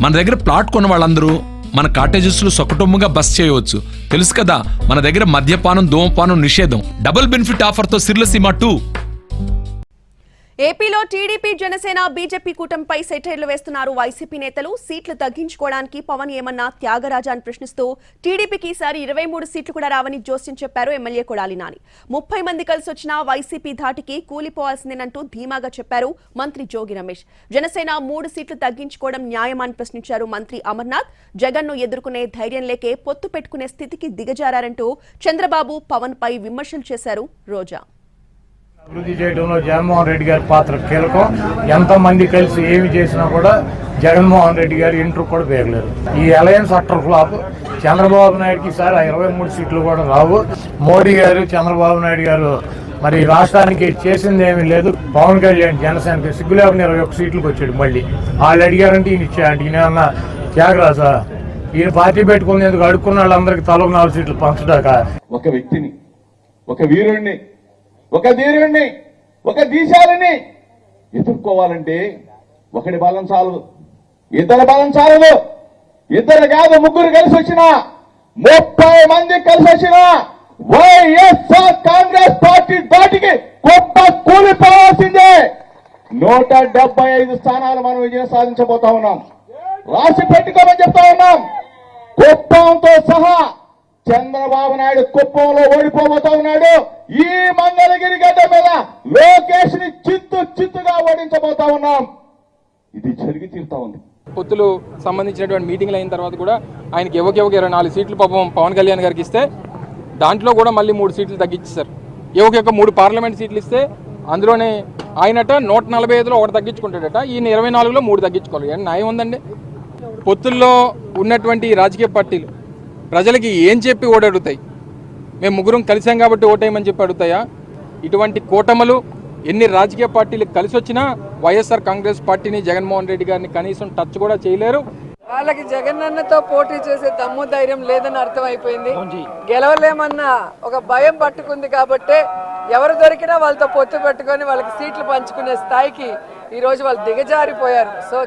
మన దగ్గర ప్లాట్ కొన్న వాళ్ళందరూ మన కాటేజెస్ లో సకుటుంబంగా బస్ చేయవచ్చు. తెలుసు కదా, మన దగ్గర మద్యపానం ధూమపానం నిషేధం. డబుల్ బెనిఫిట్ ఆఫర్ తో సిర్లసీమ 2. ఏపీలో టీడీపీ జనసేన బీజేపీ కూటమిపై సెటైర్లు వేస్తున్నారు వైసీపీ నేతలు. సీట్లు తగ్గించుకోవడానికి పవన్ ఏమన్నా త్యాగరాజా అని ప్రశ్నిస్తూ టీడీపీకి ఈసారి 23 సీట్లు కూడా రావని జోస్యం చెప్పారు ఎమ్మెల్యే కొడాలి నాని. 30 మంది కలిసి వచ్చినా వైసీపీ ధాటికి కూలిపోవాల్సిందేనంటూ ధీమాగా చెప్పారు మంత్రి జోగి రమేష్. జనసేన 3 సీట్లు తగ్గించుకోవడం న్యాయమని ప్రశ్నించారు మంత్రి అమర్నాథ్. జగన్ను ఎదుర్కొనే ధైర్యం లేకే పొత్తు పెట్టుకునే స్థితికి దిగజారంటూ చంద్రబాబు పవన్ పై విమర్శలు చేశారు రోజా. అభివృద్ధి చేయడంలో జగన్మోహన్ రెడ్డి గారి పాత్ర కీలకం. ఎంతమంది కలిసి ఏమి చేసినా కూడా జగన్మోహన్ రెడ్డి గారు ఇంటర్ కూడా పేరలేరు. ఈ అలయన్స్ అట్టర్ ఫ్లాప్. చంద్రబాబు నాయుడుకి ఈసారి 23 సీట్లు కూడా రావు. మోడీ గారు చంద్రబాబు నాయుడు గారు మరి రాష్ట్రానికి చేసింది ఏమీ లేదు. పవన్ కళ్యాణ్ జనసేనకి సిగ్గులేకుండా 21 సీట్లకు వచ్చాడు. మళ్ళీ వాళ్ళు అడిగారంటే ఈయన ఇచ్చాడు. ఈయన ఏమన్నా త్యాగరాజా? ఈయన పార్టీ పెట్టుకునేందుకు అడుక్కున్న వాళ్ళందరికీ తలకు 4 సీట్లు పంచడాక ఒక వ్యక్తిని, ఒక వీరుణ్ణి, ఒక ధీరుణ్ణి, ఒక దీశాలని ఎదుర్కోవాలంటే ఒకటి బలం చాలదు, ఇద్దరు బలం చాలదు. ఇద్దరు కాదు, ముగ్గురు కలిసి వచ్చిన, 30 మంది కలిసి వచ్చిన వైఎస్ఆర్ కాంగ్రెస్ పార్టీ దాటికి గొప్ప కూలిపోవాల్సిందే. 175 స్థానాలు మనం విజయం సాధించబోతా ఉన్నాం. రాసి పెట్టుకోమని చెప్తా ఉన్నాం. కుప్పంతో సహా చంద్రబాబు నాయుడు కుప్పంలో ఓడిపోబోతా ఉన్నాడు. ఈ మంగళగిరి గడ్డ మీద లోకేష్ ని చిత్తుగా ఓడించబోతా ఉన్నాం. ఇది జరిగి తీరుతా ఉంది. పొత్తులు సంబంధించినటువంటి మీటింగ్లు అయిన తర్వాత కూడా ఆయనకి ఎవరికి 24 సీట్లు పాపం పవన్ కళ్యాణ్ గారికి ఇస్తే దాంట్లో కూడా మళ్ళీ 3 సీట్లు తగ్గించారు. ఎవరికి 3 పార్లమెంట్ సీట్లు ఇస్తే అందులోనే ఆయనట 145లో ఒకటి తగ్గించుకుంటాడట. ఈయన 24లో 3 తగ్గించుకోవాలి. న్యాయం ఉందండి? పొత్తుల్లో ఉన్నటువంటి రాజకీయ పార్టీలు ప్రజలకి ఏం చెప్పి ఓడడుగుతాయి? మేము ముగ్గురం కలిసాం కాబట్టి ఓటేయమని చెప్పి అడుగుతాయా? ఇటువంటి కూటములు ఎన్ని రాజకీయ పార్టీలు కలిసి వచ్చినా వైఎస్ఆర్ కాంగ్రెస్ పార్టీని, జగన్మోహన్ రెడ్డి గారిని కనీసం టచ్ కూడా చేయలేరు. వాళ్ళకి జగనన్నతో పోటీ చేసే దమ్ము ధైర్యం లేదని అర్థమైపోయింది. గెలవలేమన్న ఒక భయం పట్టుకుంది కాబట్టి ఎవరు దొరికినా వాళ్ళతో పొత్తు పెట్టుకొని వాళ్ళకి సీట్లు పంచుకునే స్థాయికి ఈ రోజు వాళ్ళు దిగజారిపోయారు. సో